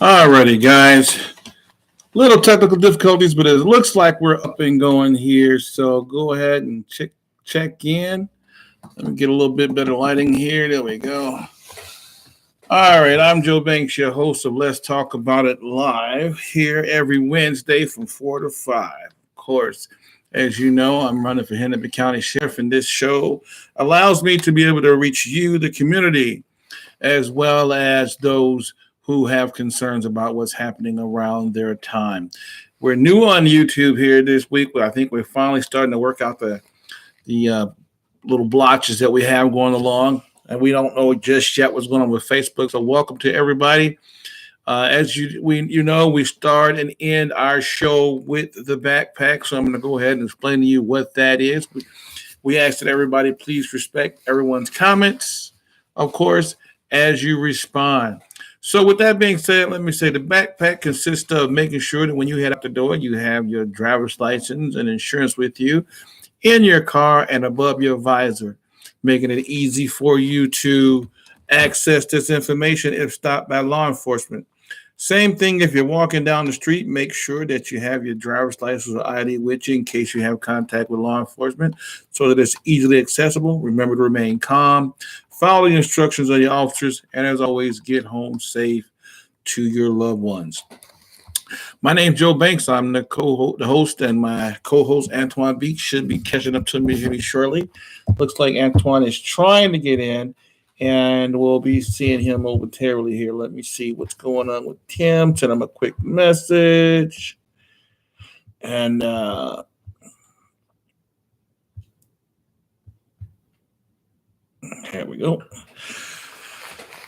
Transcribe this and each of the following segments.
Alrighty, guys. Little technical difficulties, but it looks like we're up and going here. So go ahead and check in. Let me get a little bit better lighting here. There we go. All right, I'm Joe Banks, your host of Let's Talk About It Live here every Wednesday from 4 to 5. Of course, as you know, I'm running for Hennepin County Sheriff, and this show allows me to be able to reach you, the community, as well as those who have concerns about what's happening around their time. We're new on YouTube here this week, but I think we're finally starting to work out the little blotches that we have going along, and we don't know just yet what's going on with Facebook. So welcome to everybody. As you know, we start and end our show with the backpack, so I'm going to go ahead and explain to you what that is. We ask that everybody please respect everyone's comments, of course, as you respond. So with that being said, let me say the backpack consists of making sure that when you head out the door, you have your driver's license and insurance with you in your car and above your visor, making it easy for you to access this information if stopped by law enforcement. Same thing if you're walking down the street, make sure that you have your driver's license or ID with you in case you have contact with law enforcement so that it's easily accessible. Remember to remain calm, follow the instructions of your officers, and as always, get home safe to your loved ones. My name's Joe Banks. I'm the host, and my co-host Anthijuan Beeks should be catching up to me really shortly. Looks like Anthijuan is trying to get in, and we'll be seeing him momentarily here. Let me see what's going on with Tim. Send him a quick message, and here we go.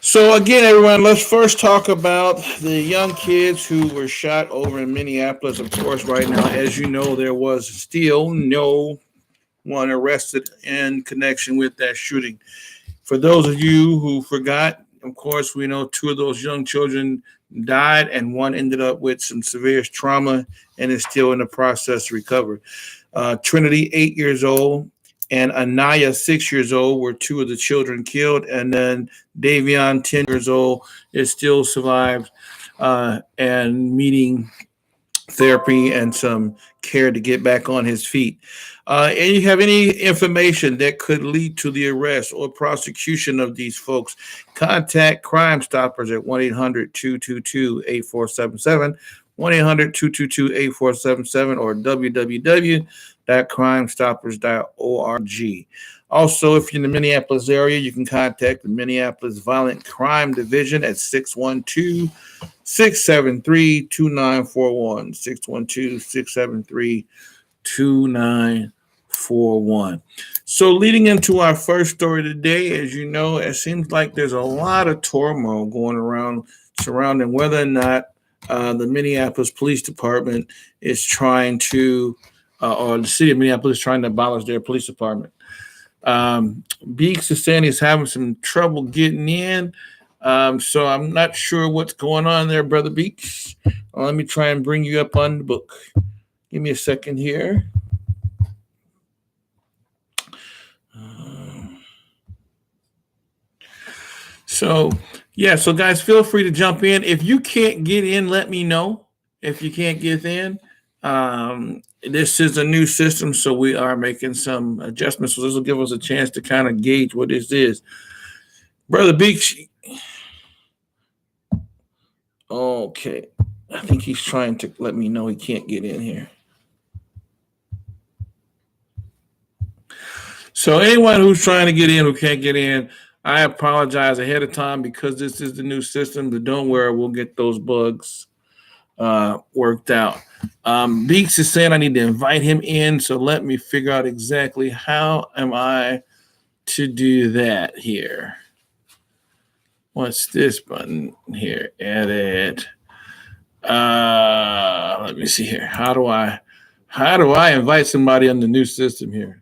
So again, everyone, let's first talk about the young kids who were shot over in Minneapolis. Of course, right now, as you know, there was still no one arrested in connection with that shooting. For those of you who forgot, of course, we know two of those young children died and one ended up with some severe trauma and is still in the process to recover. Trinity, 8 years old, and Anaya, 6 years old, were two of the children killed. And then Davion, 10 years old, is still survived and meeting therapy and some care to get back on his feet. And you have any information that could lead to the arrest or prosecution of these folks, contact Crime Stoppers at 1-800-222-8477, 1-800-222-8477, or www.crimestoppers.org. Also, if you're in the Minneapolis area, you can contact the Minneapolis Violent Crime Division at 612-673-2941, 612-673-2941. So leading into our first story today, as you know, it seems like there's a lot of turmoil going around surrounding whether or not the Minneapolis Police Department is trying to, or the city of Minneapolis is trying to abolish their police department. Beeks is saying he's having some trouble getting in. So I'm not sure what's going on there, Brother Beeks. Let me try and bring you up on the book. Give me a second here. So guys, feel free to jump in. If you can't get in, let me know. If you can't get in, this is a new system, so we are making some adjustments. So this will give us a chance to kind of gauge what this is. Brother Beeks, okay. I think he's trying to let me know he can't get in here. So anyone who's trying to get in who can't get in, I apologize ahead of time because this is the new system, but don't worry, we'll get those bugs worked out. Beeks is saying I need to invite him in, so let me figure out exactly how am I to do that here. What's this button here? Edit. Let me see here. How do I invite somebody on the new system here?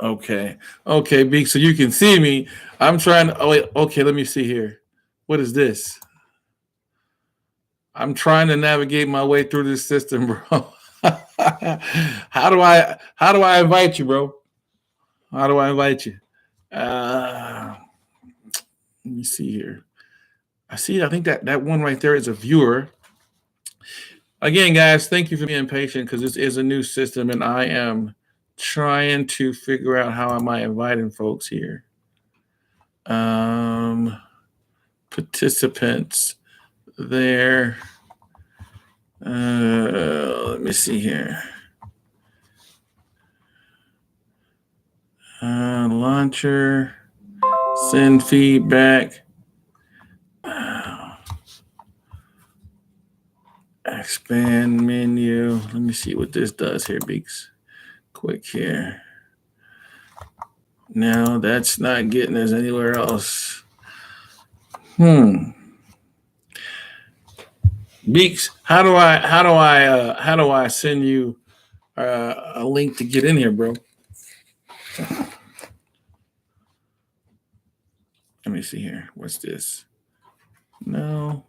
Okay, Beeks, so you can see me. I'm trying to. Oh wait. Okay, let me see here. What is this? I'm trying to navigate my way through this system, bro. How do I invite you, bro? How do I invite you? Let me see here. I think that one right there is a viewer. Again, guys, thank you for being patient because this is a new system and I am trying to figure out how am I inviting folks here. Participants there. Let me see here. Launcher, send feedback. Expand menu. Let me see what this does here, Beeks. Quick here. No, that's not getting us anywhere else. Beeks, how do I send you a link to get in here, bro? Let me see here. What's this? No.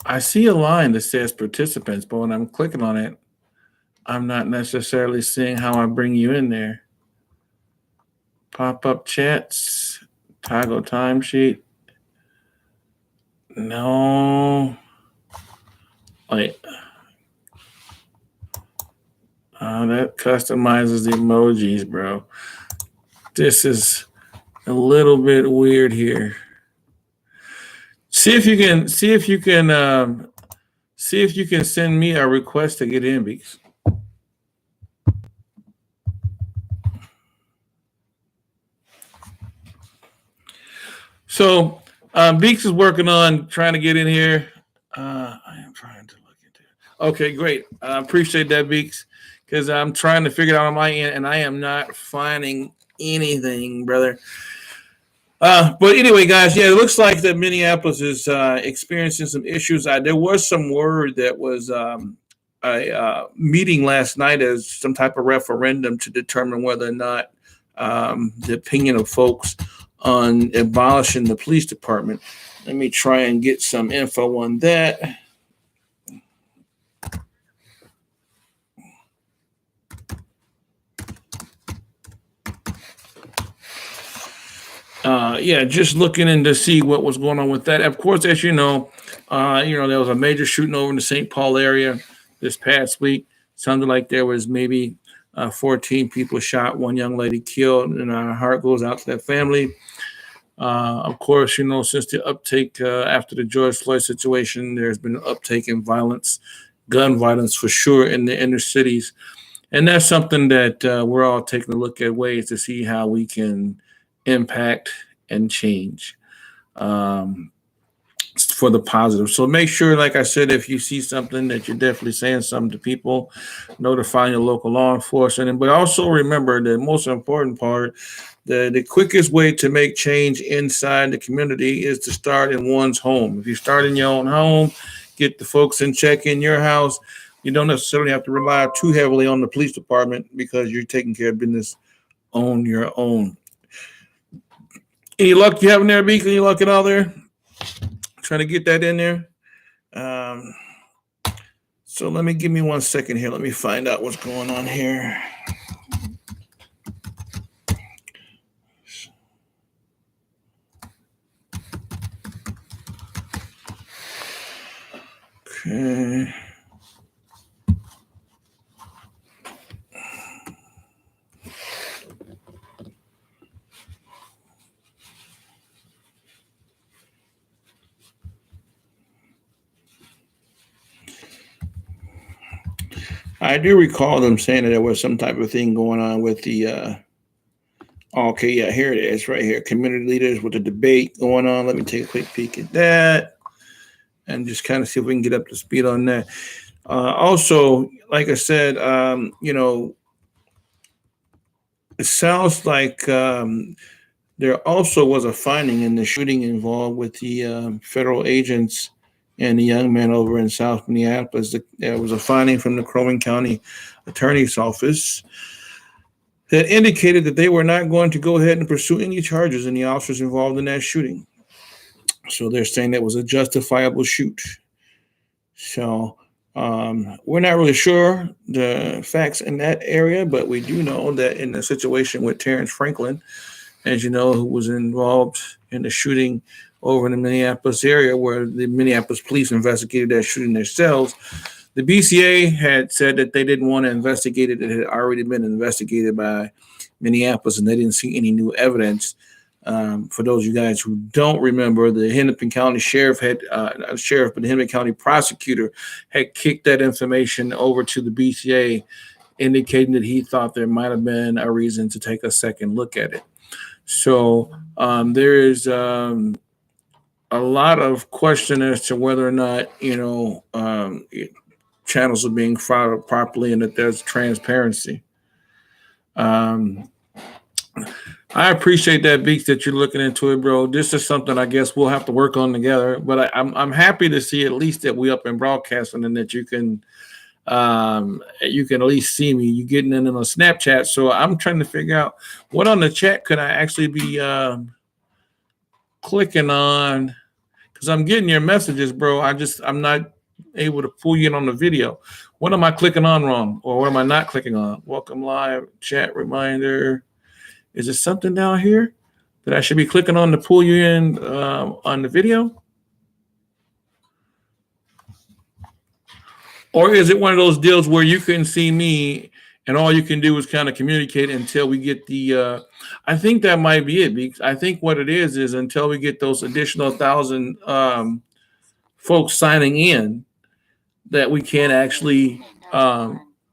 I see a line that says participants, but when I'm clicking on it, I'm not necessarily seeing how I bring you in there. Pop-up chats, toggle timesheet. No. Like, that customizes the emojis, bro. This is a little bit weird here. See if you can send me a request to get in, Beeks. So Beeks is working on trying to get in here. I am trying to look into it. Okay, great. I appreciate that, Beeks, because I'm trying to figure it out on my end, and I am not finding anything, brother. But anyway, guys, yeah, it looks like that Minneapolis is experiencing some issues. There was some word that was a meeting last night as some type of referendum to determine whether or not the opinion of folks on abolishing the police department. Let me try and get some info on that. Just looking in to see what was going on with that. Of course, as you know, there was a major shooting over in the St. Paul area this past week. Sounded like there was maybe 14 people shot, one young lady killed, and our heart goes out to that family. Of course, since the uptake after the George Floyd situation, there's been an uptake in violence, gun violence for sure in the inner cities. And that's something that we're all taking a look at ways to see how we can impact and change for the positive. So make sure, like I said, if you see something that you're definitely saying something to people, notify your local law enforcement. But also remember the most important part, the quickest way to make change inside the community is to start in one's home. If you start in your own home, get the folks in check in your house. You don't necessarily have to rely too heavily on the police department because you're taking care of business on your own. Any luck you having there, Beak? Any luck at all there? Trying to get that in there. So give me 1 second here. Let me find out what's going on here. Okay. I do recall them saying that there was some type of thing going on with the okay, yeah, here it is right here. Community leaders with a debate going on. Let me take a quick peek at that and just kind of see if we can get up to speed on that. Also, like I said, it sounds like there also was a finding in the shooting involved with the federal agents and the young man over in South Minneapolis. There was a finding from the Hennepin County Attorney's Office that indicated that they were not going to go ahead and pursue any charges in the officers involved in that shooting. So they're saying that was a justifiable shoot. So we're not really sure the facts in that area, but we do know that in the situation with Terrence Franklin, as you know, who was involved in the shooting over in the Minneapolis area, where the Minneapolis police investigated that shooting themselves. The BCA had said that they didn't want to investigate it. It had already been investigated by Minneapolis, and they didn't see any new evidence. For those of you guys who don't remember, the Hennepin County Sheriff not sheriff, but the Hennepin County prosecutor had kicked that information over to the BCA, indicating that he thought there might have been a reason to take a second look at it. So there is a lot of question as to whether or not, channels are being followed properly and that there's transparency. I appreciate that, Beeks, that you're looking into it, bro. This is something I guess we'll have to work on together. But I'm happy to see at least that we up in broadcasting and that you can at least see me. You getting in on a Snapchat. So I'm trying to figure out what on the chat could I actually be clicking on, because I'm getting your messages, bro. I'm not able to pull you in on the video. What am I clicking on wrong, or what am I not clicking on? Welcome live chat reminder. Is there something down here that I should be clicking on to pull you in on the video? Or is it one of those deals where you can see me and all you can do is kind of communicate until we get the I think that might be it, because I think what it is until we get those additional 1,000 folks signing in, that we can actually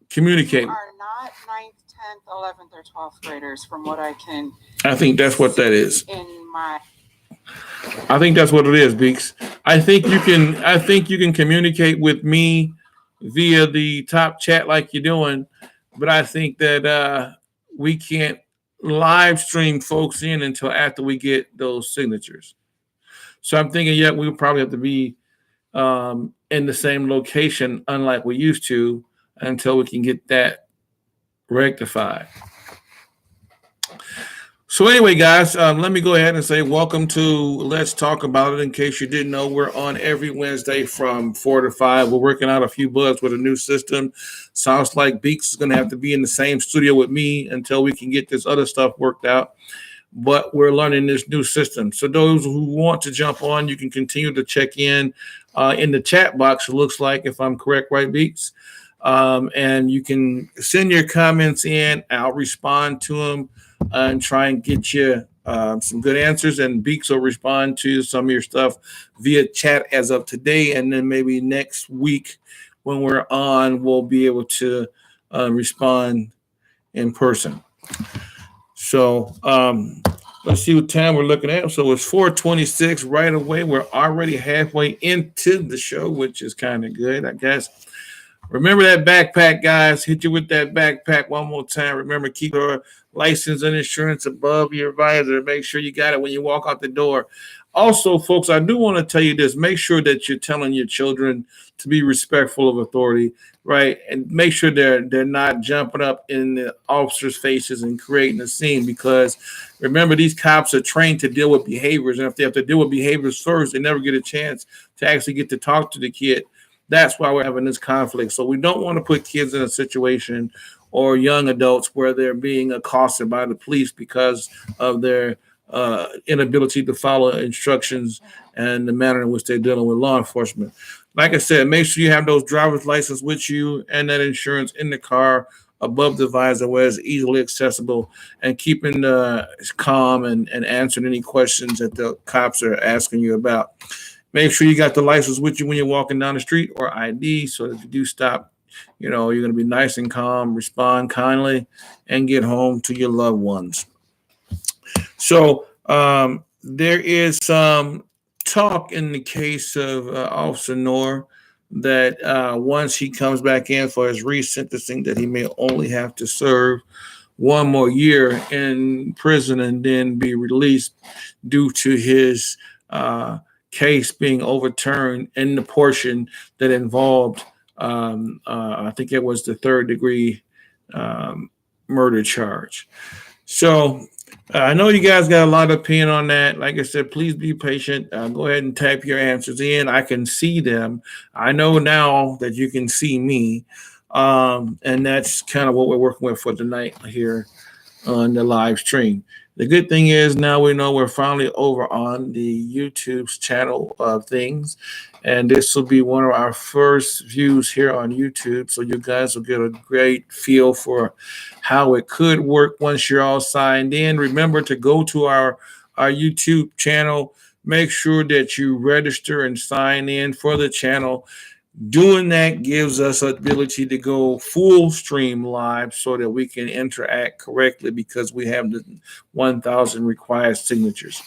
communicate. Are not 9th, 10th, 11th, or 12th graders, from what I can. I think that's what that is. I think that's what it is, Beeks. I think you can communicate with me via the top chat like you're doing, but I think that we can't live stream folks in until after we get those signatures. So I'm thinking, we'll probably have to be in the same location, unlike we used to, until we can get that rectified. So anyway, guys, let me go ahead and say welcome to Let's Talk About It. In case you didn't know, we're on every Wednesday from 4 to 5. We're working out a few bugs with a new system. Sounds like Beeks is going to have to be in the same studio with me until we can get this other stuff worked out. But we're learning this new system. So those who want to jump on, you can continue to check in the chat box, it looks like, if I'm correct, right, Beeks? And you can send your comments in. I'll respond to them and try and get you some good answers. And Beeks will respond to some of your stuff via chat as of today. And then maybe next week when we're on, we'll be able to respond in person. So let's see what time we're looking at. So it's 4:26 right away. We're already halfway into the show, which is kind of good, I guess. Remember that backpack, guys. Hit you with that backpack one more time. Remember, keep your license and insurance above your visor. Make sure you got it when you walk out the door. Also, folks, I do want to tell you this. Make sure that you're telling your children to be respectful of authority, right? And make sure they're not jumping up in the officers' faces and creating a scene, because remember, these cops are trained to deal with behaviors. And if they have to deal with behaviors first, they never get a chance to actually get to talk to the kid. That's why we're having this conflict. So we don't want to put kids in a situation, or young adults, where they're being accosted by the police because of their inability to follow instructions and the manner in which they're dealing with law enforcement. Like I said, make sure you have those driver's license with you and that insurance in the car above the visor where it's easily accessible, and keeping calm and answering any questions that the cops are asking you about. Make sure you got the license with you when you're walking down the street, or ID, so that if you do stop, you're going to be nice and calm, respond kindly, and get home to your loved ones. So there is some talk in the case of Officer Noor that once he comes back in for his resentencing, that he may only have to serve one more year in prison and then be released due to his case being overturned in the portion that involved, I think it was the third-degree murder charge. So I know you guys got a lot of opinion on that. Like I said, please be patient. Go ahead and type your answers in. I can see them. I know now that you can see me. And that's kind of what we're working with for tonight here on the live stream. The good thing is now we know we're finally over on the YouTube's channel of things, and this will be one of our first views here on YouTube. So you guys will get a great feel for how it could work once you're all signed in. Remember to go to our YouTube channel. Make sure that you register and sign in for the channel. Doing that gives us the ability to go full stream live so that we can interact correctly because we have the 1,000 required signatures.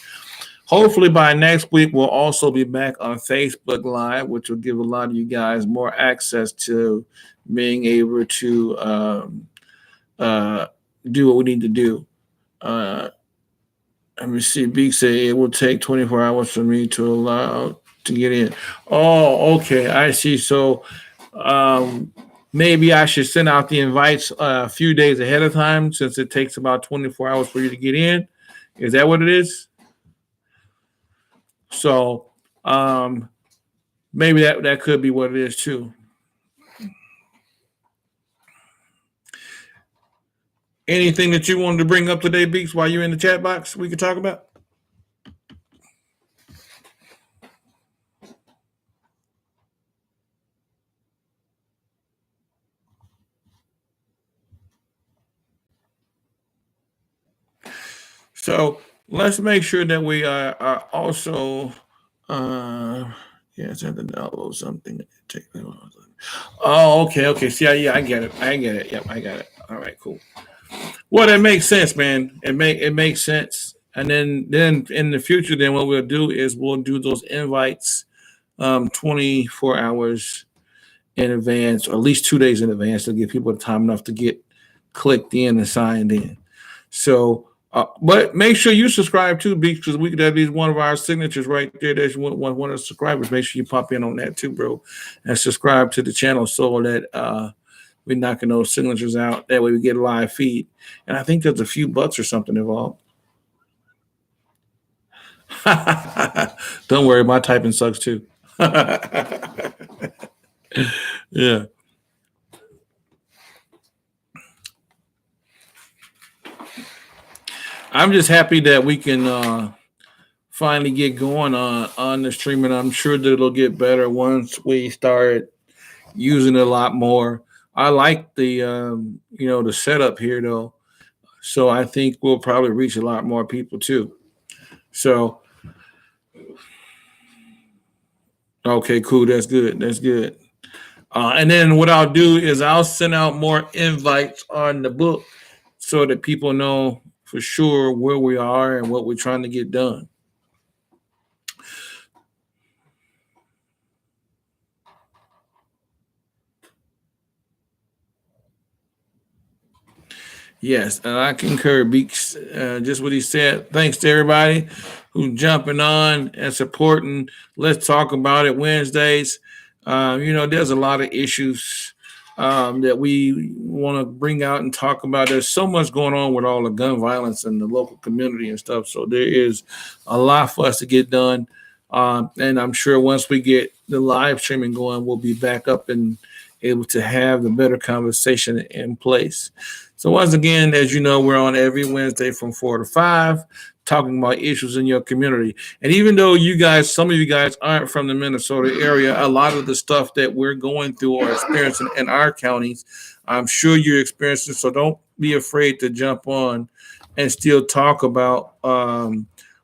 Hopefully by next week, we'll also be back on Facebook Live, which will give a lot of you guys more access to being able to do what we need to do. Let me see. Beak say it will take 24 hours for me to allow to get in. Oh, okay. I see. So maybe I should send out the invites a few days ahead of time since it takes about 24 hours for you to get in. Is that what it is? So maybe that could be what it is too. Anything that you wanted to bring up today, Beaks, while you're in the chat box we could talk about? So let's make sure that we are also, yes, I have to download something. Oh, okay. See, yeah, I get it. Yep, I got it. All right, cool. Well, that makes sense, man. It makes sense. And then in the future, then what we'll do is we'll do those invites 24 hours in advance, or at least 2 days in advance to give people time enough to get clicked in and signed in. So, but make sure you subscribe too, because that is one of our signatures right there. There's one of the subscribers. Make sure you pop in on that too, bro, and subscribe to the channel so that we're knocking those signatures out. That way we get a live feed. And I think there's a few bucks or something involved. Don't worry, my typing sucks too. Yeah. I'm just happy that we can finally get going on the stream, and I'm sure that it'll get better once we start using it a lot more. I like the the setup here though, so I think we'll probably reach a lot more people too. So, okay, cool. That's good. And then what I'll do is I'll send out more invites on the book so that people know for sure where we are and what we're trying to get done. Yes, and I concur, Beeks. Just what he said. Thanks to everybody who's jumping on and supporting. Let's talk about it Wednesdays. There's a lot of issues that we want to bring out and talk about. There's so much going on with all the gun violence in the local community and stuff. So there is a lot for us to get done. And I'm sure once we get the live streaming going, we'll be back up and able to have the better conversation in place. So once again, as you know, we're on every Wednesday from 4 to 5, talking about issues in your community. And even though some of you guys aren't from the Minnesota area, a lot of the stuff that we're going through or experiencing in our counties, I'm sure you're experiencing. So don't be afraid to jump on and still talk about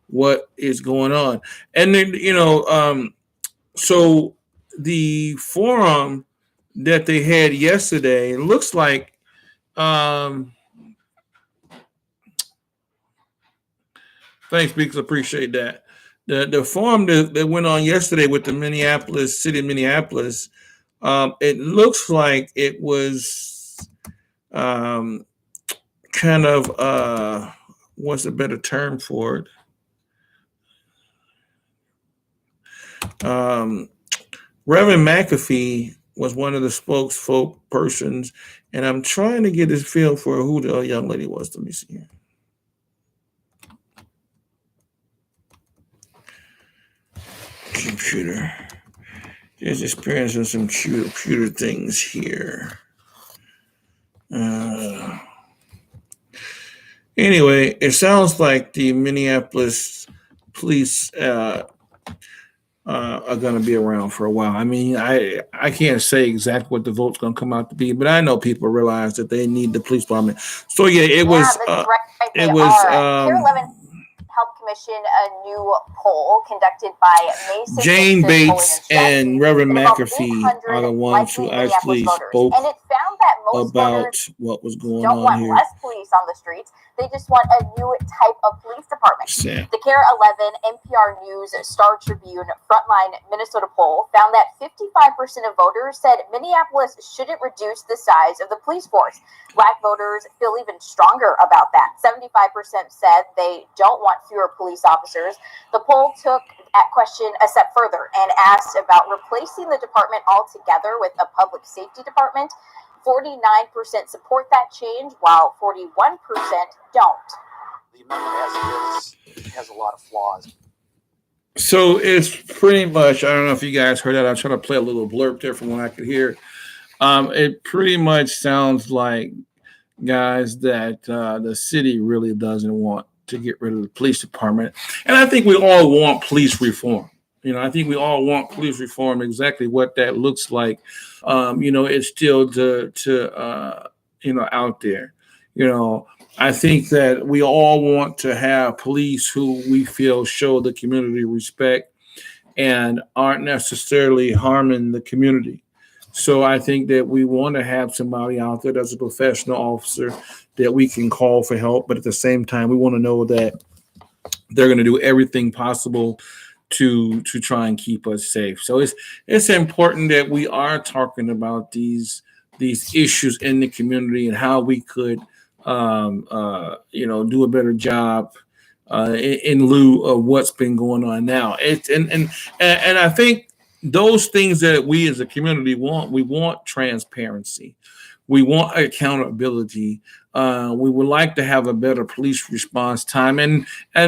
what is going on. And then, so the forum that they had yesterday, it looks like thanks, Beeks. Appreciate that. The forum that went on yesterday with the city of Minneapolis, it looks like it was kind of what's a better term for it? Reverend McAfee was one of the spokespersons, and I'm trying to get this feel for who the young lady was. Let me see here. Computer. Just experiencing some computer things here. Anyway, it sounds like the Minneapolis police are going to be around for a while. I mean, I can't say exactly what the vote's going to come out to be, but I know people realize that they need the police department. So yeah, That's right. They it was Pier 11 helped commission a new poll conducted by Mason Jane Dixon Polling Bates Strategy and Reverend that involved McAfee 800 are the ones who likely actually Minneapolis voters. spoke And it found that most about voters what was going don't on want here. less police on the streets. They just want a new type of police department. Sad. The KARE 11 NPR News Star Tribune Frontline Minnesota poll found that 55% of voters said Minneapolis shouldn't reduce the size of the police force. Black voters feel even stronger about that. 75% said they don't want fewer police officers. The poll took that question a step further and asked about replacing the department altogether with a public safety department. 49% support that change, while 41% don't. The amendment has a lot of flaws. So it's pretty much, I don't know if you guys heard that. I'm trying to play a little blurb there from what I could hear. It pretty much sounds like, guys, that the city really doesn't want to get rid of the police department. And I think we all want police reform. I think we all want police reform. Exactly what that looks like, it's still out there. I think that we all want to have police who we feel show the community respect and aren't necessarily harming the community. So I think that we want to have somebody out there that's a professional officer that we can call for help. But at the same time, we want to know that they're going to do everything possible to try and keep us safe. So it's important that we are talking about these issues in the community and how we could do a better job in lieu of what's been going on now. And I think those things that we as a community we want transparency. We want accountability. We would like to have a better police response time. And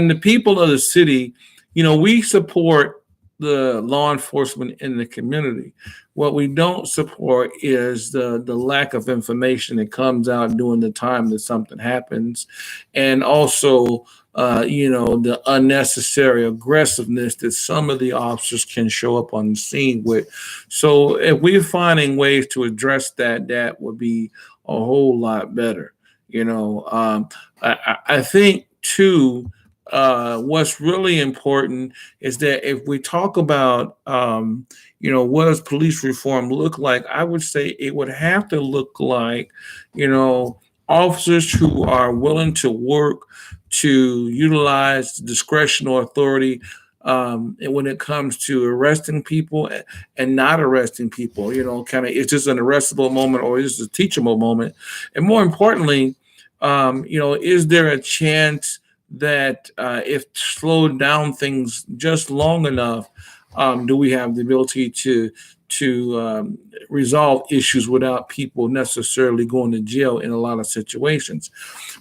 the people of the city, we support the law enforcement in the community. What we don't support is the lack of information that comes out during the time that something happens. And also, the unnecessary aggressiveness that some of the officers can show up on the scene with. So if we're finding ways to address that, that would be a whole lot better. I think too, what's really important is that if we talk about, what does police reform look like? I would say it would have to look like, officers who are willing to work to utilize discretion or authority and when it comes to arresting people and not arresting people, kind of, it's just an arrestable moment or it's a teachable moment. And more importantly, is there a chance that if slowed down things just long enough, do we have the ability to resolve issues without people necessarily going to jail in a lot of situations?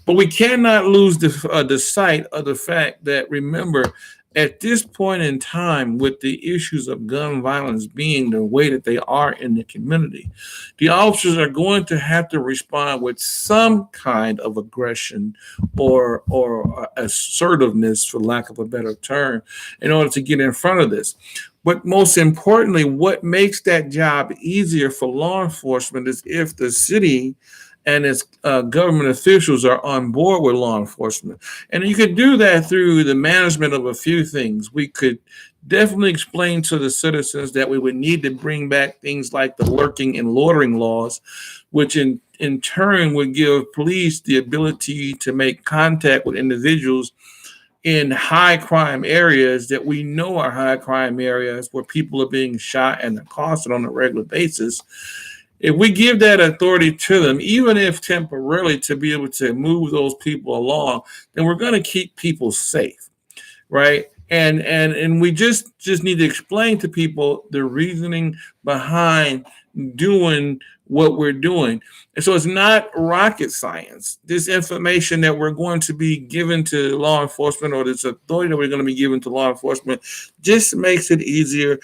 But we cannot lose the sight of the fact that, remember, at this point in time, with the issues of gun violence being the way that they are in the community, the officers are going to have to respond with some kind of aggression or assertiveness, for lack of a better term, in order to get in front of this. But most importantly, what makes that job easier for law enforcement is if the city and its government officials are on board with law enforcement. And you could do that through the management of a few things. We could definitely explain to the citizens that we would need to bring back things like the lurking and loitering laws, which in turn would give police the ability to make contact with individuals in high crime areas that we know are high crime areas where people are being shot and accosted on a regular basis. If we give that authority to them, even if temporarily, to be able to move those people along, then we're going to keep people safe, right? And we just need to explain to people the reasoning behind doing what we're doing. And so it's not rocket science. This information that we're going to be given to law enforcement, or this authority that we're going to be given to law enforcement, just makes it easier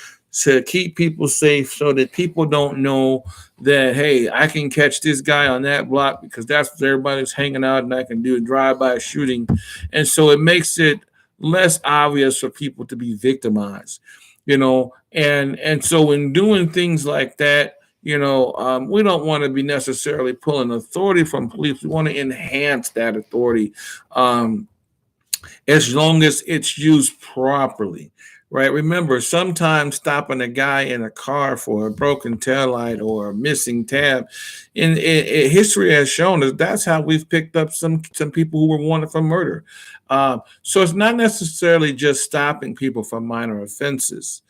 to keep people safe so that people don't know that, hey, I can catch this guy on that block because that's where everybody's hanging out and I can do a drive-by shooting. And so it makes it less obvious for people to be victimized, and so in doing things like that, we don't want to be necessarily pulling authority from police. We want to enhance that authority, as long as it's used properly, right? Remember, sometimes stopping a guy in a car for a broken taillight or a missing tab, in history has shown us that's how we've picked up some people who were wanted for murder. So it's not necessarily just stopping people for minor offenses.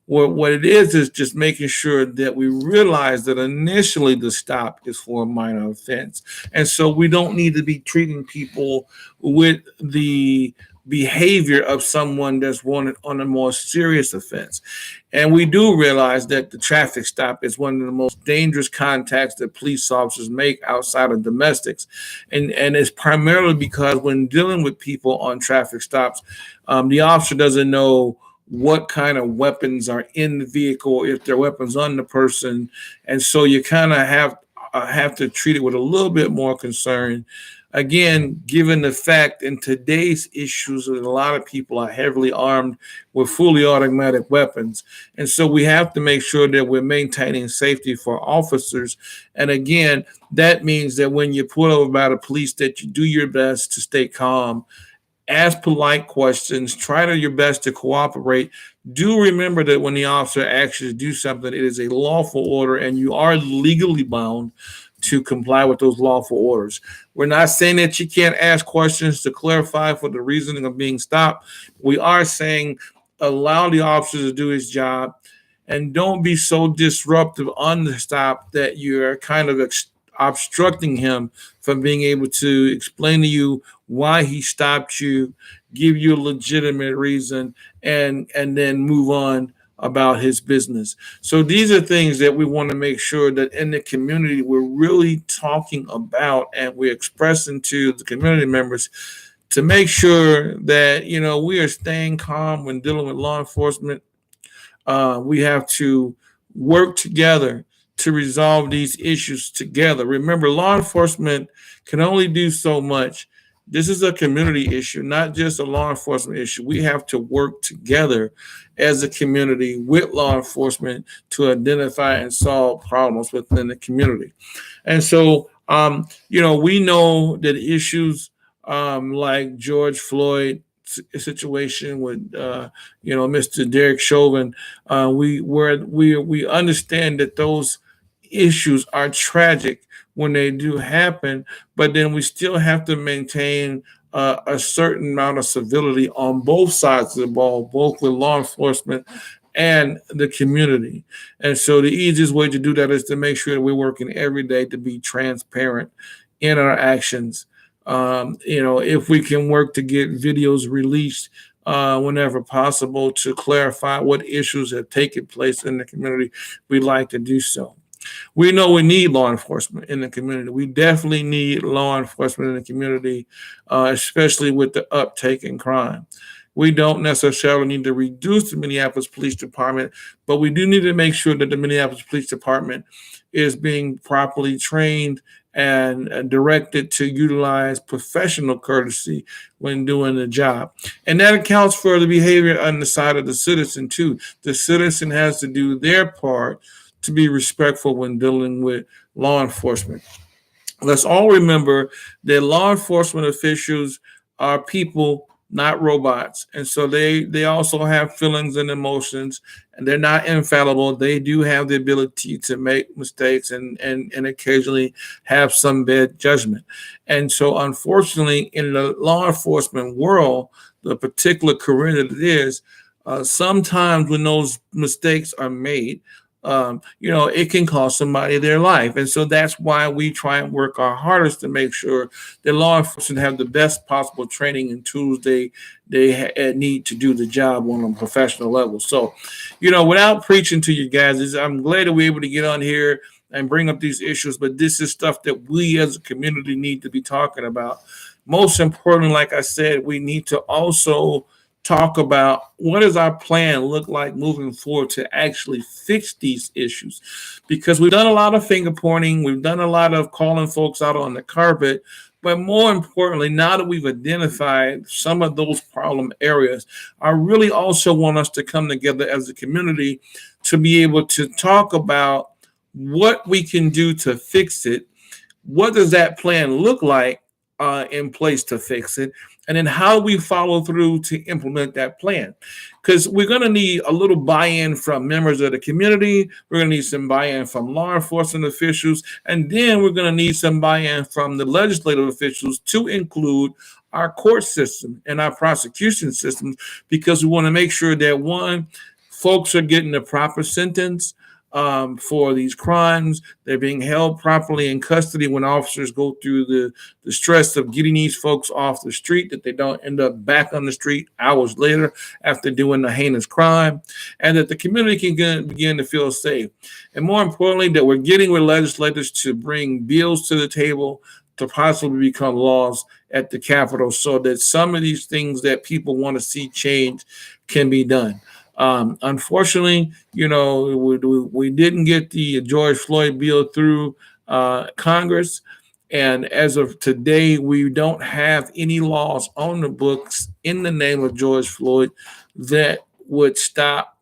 What it is just making sure that we realize that initially the stop is for a minor offense. And so we don't need to be treating people with the behavior of someone that's wanted on a more serious offense. And we do realize that the traffic stop is one of the most dangerous contacts that police officers make outside of domestics. And it's primarily because when dealing with people on traffic stops, the officer doesn't know what kind of weapons are in the vehicle, if there are weapons on the person. And so you kind of have to treat it with a little bit more concern. Again, given the fact in today's issues that a lot of people are heavily armed with fully automatic weapons. And so we have to make sure that we're maintaining safety for officers. And again, that means that when you're pulled over by the police, that you do your best to stay calm, ask polite questions, try your best to cooperate. Do remember that when the officer asks you to do something, it is a lawful order and you are legally bound to comply with those lawful orders. We're not saying that you can't ask questions to clarify for the reasoning of being stopped. We are saying allow the officer to do his job and don't be so disruptive on the stop that you're kind of obstructing him from being able to explain to you why he stopped you, give you a legitimate reason, and then move on about his business. So these are things that we want to make sure that in the community we're really talking about and we're expressing to the community members to make sure that we are staying calm when dealing with law enforcement. We have to work together to resolve these issues together. Remember, law enforcement can only do so much. This is a community issue, not just a law enforcement issue. We have to work together as a community with law enforcement to identify and solve problems within the community. And so, we know that issues like George Floyd situation with, Mr. Derek Chauvin, we understand that those issues are tragic when they do happen, but then we still have to maintain a certain amount of civility on both sides of the ball, both with law enforcement and the community. And so the easiest way to do that is to make sure that we're working every day to be transparent in our actions. If we can work to get videos released whenever possible to clarify what issues have taken place in the community, we'd like to do so. We know we need law enforcement in the community. We definitely need law enforcement in the community, especially with the uptake in crime. We don't necessarily need to reduce the Minneapolis Police Department, but we do need to make sure that the Minneapolis Police Department is being properly trained and directed to utilize professional courtesy when doing the job. And that accounts for the behavior on the side of the citizen too. The citizen has to do their part to be respectful when dealing with law enforcement. Let's all remember that law enforcement officials are people, not robots. And so they also have feelings and emotions, and they're not infallible. They do have the ability to make mistakes and occasionally have some bad judgment. And so unfortunately, in the law enforcement world, the particular career that it is, sometimes when those mistakes are made, it can cost somebody their life. And so that's why we try and work our hardest to make sure that law enforcement have the best possible training and tools they need to do the job on a professional level. So, without preaching to you guys, I'm glad that we're able to get on here and bring up these issues, but this is stuff that we as a community need to be talking about. Most importantly, like I said, we need to also talk about what does our plan look like moving forward to actually fix these issues, because we've done a lot of finger pointing, we've done a lot of calling folks out on the carpet, but more importantly, now that we've identified some of those problem areas, I really also want us to come together as a community to be able to talk about what we can do to fix it. What does that plan look like in place to fix it? And then how we follow through to implement that plan. Because we're going to need a little buy-in from members of the community. We're going to need some buy-in from law enforcement officials. And then we're going to need some buy-in from the legislative officials to include our court system and our prosecution systems, because we want to make sure that, one, folks are getting the proper sentence for these crimes. They're being held properly in custody when officers go through the stress of getting these folks off the street, that they don't end up back on the street hours later after doing the heinous crime, and that the community can begin to feel safe. And more importantly, that we're getting with legislators to bring bills to the table to possibly become laws at the Capitol, so that some of these things that people want to see change can be done. Unfortunately, we didn't get the George Floyd bill through Congress. And as of today, we don't have any laws on the books in the name of George Floyd that would stop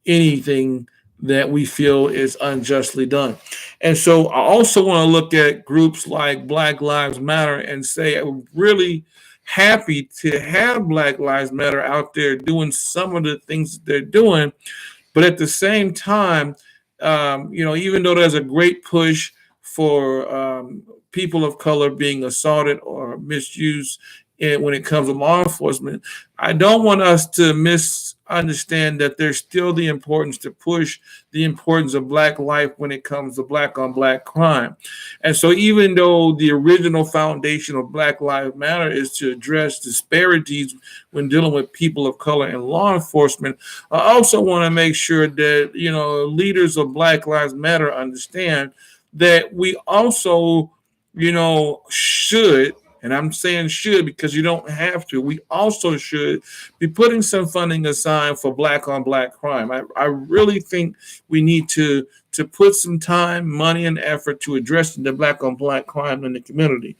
anything that we feel is unjustly done. And so I also want to look at groups like Black Lives Matter and say, I'm really happy to have Black Lives Matter out there doing some of the things that they're doing. But at the same time, even though there's a great push for people of color being assaulted or misused when it comes to law enforcement, I don't want us to misunderstand that there's still the importance to push the importance of Black life when it comes to Black on Black crime. And so even though the original foundation of Black Lives Matter is to address disparities when dealing with people of color in law enforcement, I also want to make sure that, leaders of Black Lives Matter understand that we also, should, and I'm saying should because you don't have to, we also should be putting some funding aside for Black on Black crime. I really think we need to put some time, money, and effort to addressing the Black on Black crime in the community,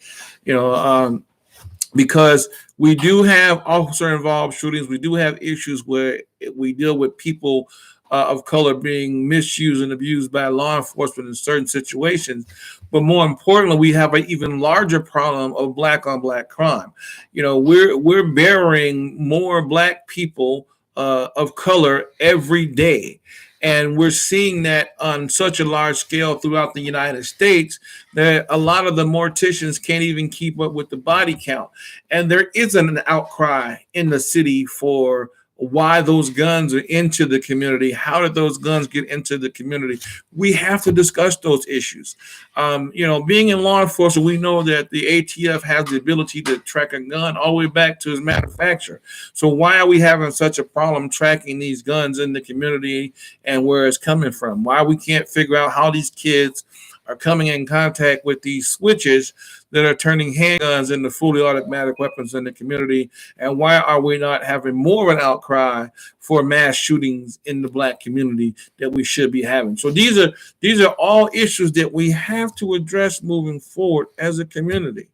because we do have officer-involved shootings. We do have issues where we deal with people of color being misused and abused by law enforcement in certain situations. But more importantly, we have an even larger problem of Black on Black crime. We're burying more Black people of color every day. And we're seeing that on such a large scale throughout the United States that a lot of the morticians can't even keep up with the body count. And there isn't an outcry in the city for why those guns are into the community. How did those guns get into the community? We have to discuss those issues. Being in law enforcement, we know that the ATF has the ability to track a gun all the way back to its manufacturer. So why are we having such a problem tracking these guns in the community and where it's coming from? Why we can't figure out how these kids are coming in contact with these switches that are turning handguns into fully automatic weapons in the community? And why are we not having more of an outcry for mass shootings in the Black community that we should be having? So these are all issues that we have to address moving forward as a community,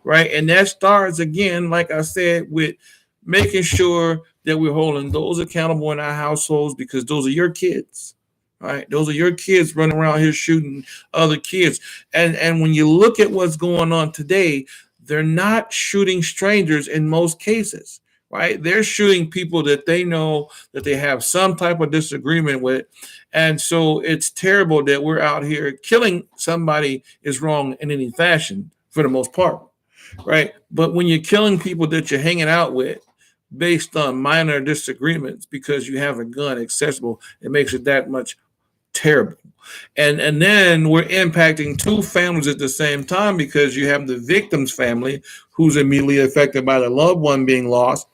right? And that starts, again, like I said, with making sure that we're holding those accountable in our households, because those are your kids. Right, those are your kids running around here shooting other kids. And when you look at what's going on today, they're not shooting strangers in most cases, right? They're shooting people that they know that they have some type of disagreement with. And so it's terrible that we're out here killing somebody is wrong in any fashion for the most part, right? But when you're killing people that you're hanging out with based on minor disagreements because you have a gun accessible, it makes it that much terrible. And then we're impacting two families at the same time, because you have the victim's family who's immediately affected by the loved one being lost.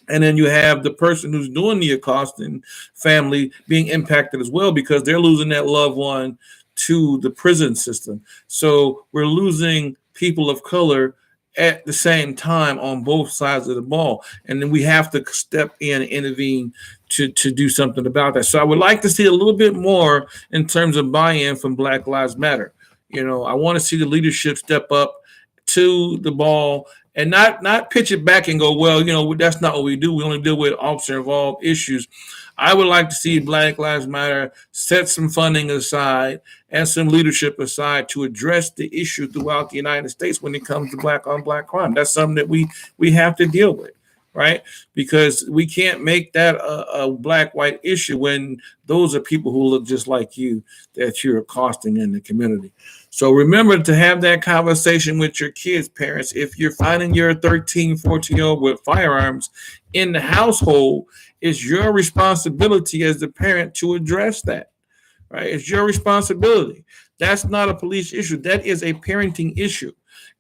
And then you have the person who's doing the accosting family being impacted as well, because they're losing that loved one to the prison system. So we're losing people of color at the same time on both sides of the ball. And then we have to step in and intervene to do something about that. So I would like to see a little bit more in terms of buy-in from Black Lives Matter. I want to see the leadership step up to the ball and not pitch it back and go, well, that's not what we do. We only deal with officer-involved issues. I would like to see Black Lives Matter set some funding aside and some leadership aside to address the issue throughout the United States when it comes to black-on-black crime. That's something that we have to deal with, right? Because we can't make that a black-white issue when those are people who look just like you that you're accosting in the community. So remember to have that conversation with your kids, parents. If you're finding your 13, 14-year-old with firearms in the household, it's your responsibility as the parent to address that, right? It's your responsibility. That's not a police issue. That is a parenting issue.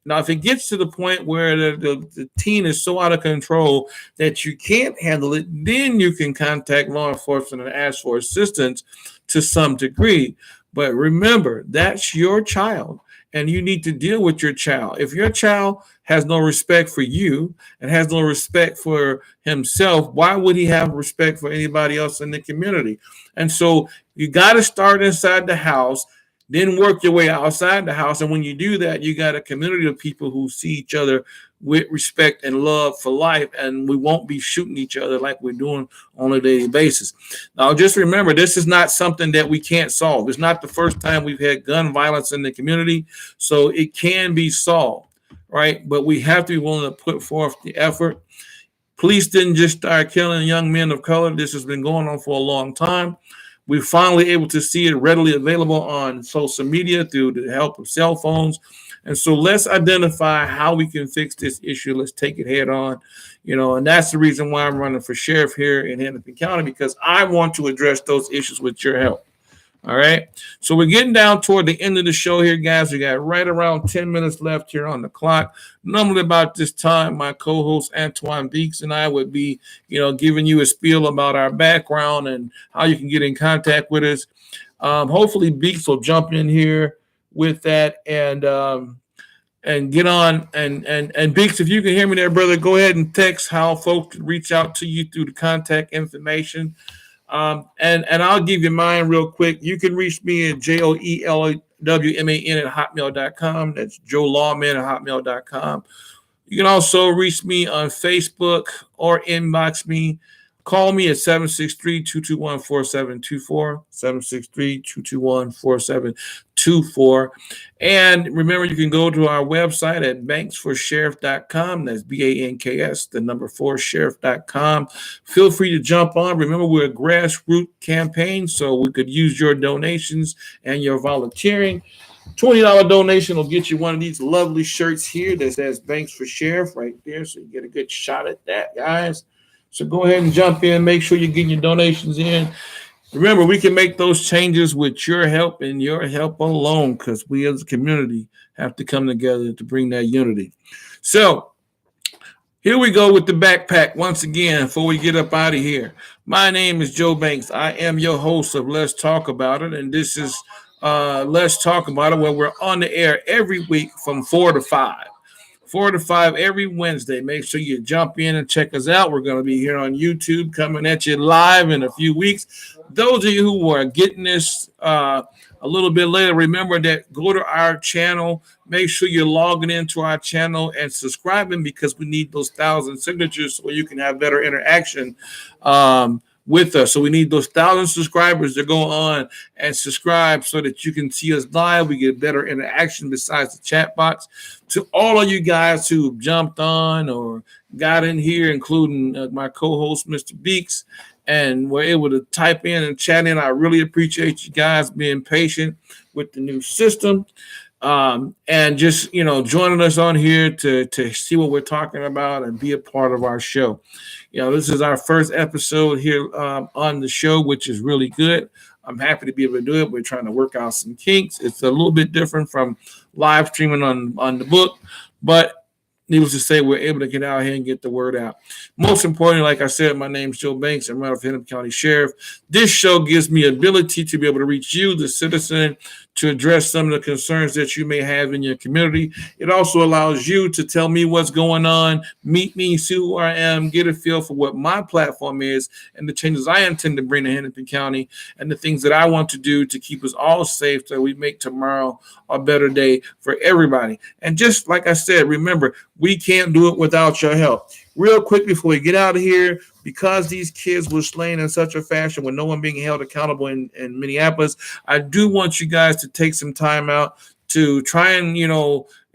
Now, if it gets to the point where the teen is so out of control that you can't handle it, then you can contact law enforcement and ask for assistance to some degree. But remember, that's your child, and you need to deal with your child. If your child has no respect for you and has no respect for himself, why would he have respect for anybody else in the community? And so you got to start inside the house, then work your way outside the house. And when you do that, you got a community of people who see each other with respect and love for life, and we won't be shooting each other like we're doing on a daily basis. Now, just remember, this is not something that we can't solve. It's not the first time we've had gun violence in the community, so it can be solved, right? But we have to be willing to put forth the effort. Police didn't just start killing young men of color. This has been going on for a long time. We're finally able to see it readily available on social media through the help of cell phones. And so let's identify how we can fix this issue. Let's take it head on, and that's the reason why I'm running for sheriff here in Hennepin County, because I want to address those issues with your help. All right. So we're getting down toward the end of the show here, guys. We got right around 10 minutes left here on the clock. Normally about this time, my co-host Anthijuan Beeks and I would be, giving you a spiel about our background and how you can get in contact with us. Hopefully Beeks will jump in here with that and get on and Beeks, if you can hear me there, brother, go ahead and text how folks can reach out to you through the contact information. And I'll give you mine real quick. You can reach me at joelwman@hotmail.com. That's joelawman@hotmail.com. You can also reach me on Facebook or inbox me. Call me at 763-221-4724, 763-221-4724. And remember, you can go to our website at banksforsheriff.com. That's BANKS, the number 4 sheriff.com. Feel free to jump on. Remember, we're a grassroots campaign, so we could use your donations and your volunteering. $20 donation will get you one of these lovely shirts here that says Banks for Sheriff right there, so you get a good shot at that, guys. So go ahead and jump in. Make sure you're getting your donations in. Remember, we can make those changes with your help and your help alone, because we as a community have to come together to bring that unity. So here we go with the backpack once again before we get up out of here. My name is Joe Banks. I am your host of Let's Talk About It, and this is Let's Talk About It, where we're on the air every week from 4 to 5. 4 to 5 every Wednesday. Make sure you jump in and check us out. We're going to be here on YouTube coming at you live in a few weeks. Those of you who are getting this a little bit later, remember that go to our channel. Make sure you're logging into our channel and subscribing, because we need those 1,000 signatures so you can have better interaction with us. So we need those 1,000 subscribers to go on and subscribe so that you can see us live. We get better interaction besides the chat box. To all of you guys who jumped on or got in here, including my co-host, Mr. Beeks, and were able to type in and chat in, I really appreciate you guys being patient with the new system. And just, joining us on here to see what we're talking about and be a part of our show. This is our first episode here on the show, which is really good. I'm happy to be able to do it. We're trying to work out some kinks. It's a little bit different from live streaming on the book, but needless to say, we're able to get out here and get the word out. Most importantly, like I said, my name's Joe Banks. I'm running for Hennepin County Sheriff. This show gives me ability to be able to reach you, the citizen, to address some of the concerns that you may have in your community. It also allows you to tell me what's going on, meet me, see who I am, get a feel for what my platform is and the changes I intend to bring to Hennepin County and the things that I want to do to keep us all safe so we make tomorrow a better day for everybody. And just like I said, remember, we can't do it without your help. Real quick before we get out of here, because these kids were slain in such a fashion with no one being held accountable in Minneapolis, I do want you guys to take some time out to try and,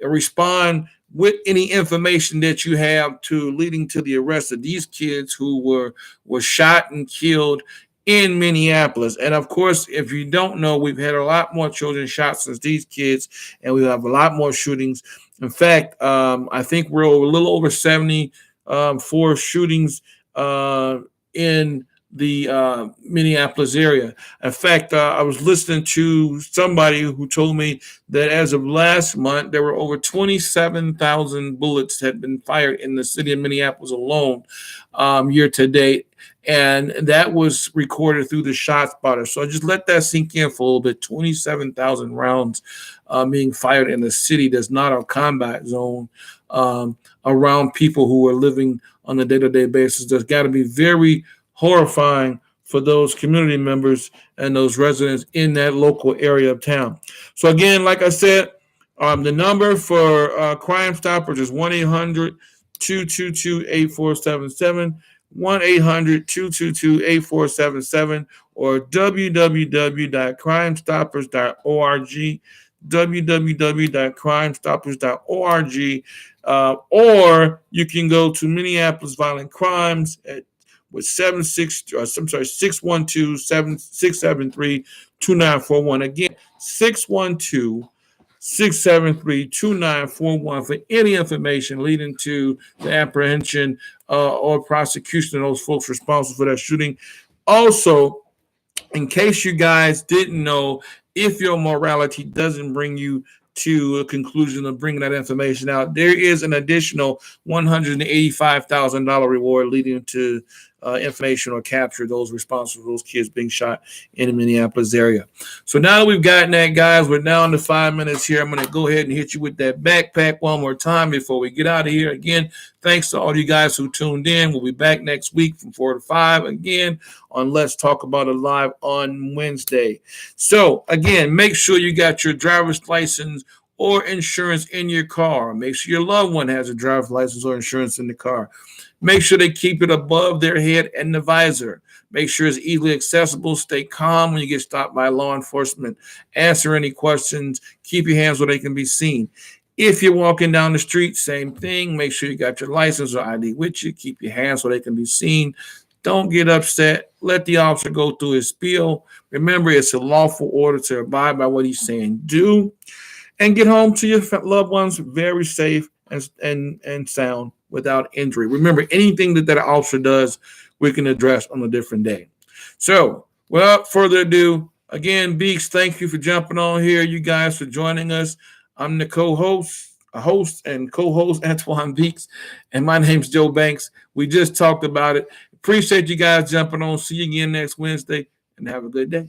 respond with any information that you have to leading to the arrest of these kids who were shot and killed in Minneapolis. And of course, if you don't know, we've had a lot more children shot since these kids, and we have a lot more shootings. In fact, I think we're a little over 74 shootings in the Minneapolis area. In fact, I was listening to somebody who told me that as of last month, there were over 27,000 bullets had been fired in the city of Minneapolis alone year to date. And that was recorded through the shot spotter. So just let that sink in for a little bit. 27,000 rounds being fired in a city that's not a combat zone around people who are living on a day-to-day basis. That's got to be very horrifying for those community members and those residents in that local area of town. So again, like I said, the number for Crime Stoppers is 1-800-222-8477, 1-800-222-8477, or www.crimestoppers.org, www.crimestoppers.org, or you can go to Minneapolis Violent Crimes with 612-673-2941. Again, 612-673-2941 for any information leading to the apprehension or prosecution of those folks responsible for that shooting. Also, in case you guys didn't know, if your morality doesn't bring you to a conclusion of bringing that information out, there is an additional $185,000 reward leading to information or capture those responsible for those kids being shot in the Minneapolis area. So now that we've gotten that, guys, we're down to 5 minutes here. I'm going to go ahead and hit you with that backpack one more time before we get out of here. Again, thanks to all you guys who tuned in. We'll be back next week from 4 to 5 again on Let's Talk About It Live on Wednesday. So again, make sure you got your driver's license or insurance in your car. Make sure your loved one has a driver's license or insurance in the car. Make sure they keep it above their head and the visor. Make sure it's easily accessible. Stay calm when you get stopped by law enforcement. Answer any questions. Keep your hands where they can be seen. If you're walking down the street, same thing. Make sure you got your license or ID with you. Keep your hands where they can be seen. Don't get upset. Let the officer go through his spiel. Remember, it's a lawful order to abide by what he's saying. Do. And get home to your loved ones very safe and sound without injury. Remember, anything that officer does, we can address on a different day. So, without further ado, again, Beeks, thank you for jumping on here. You guys for joining us. I'm the host Anthijuan Beeks, and my name's Joe Banks. We just talked about it. Appreciate you guys jumping on. See you again next Wednesday, and have a good day.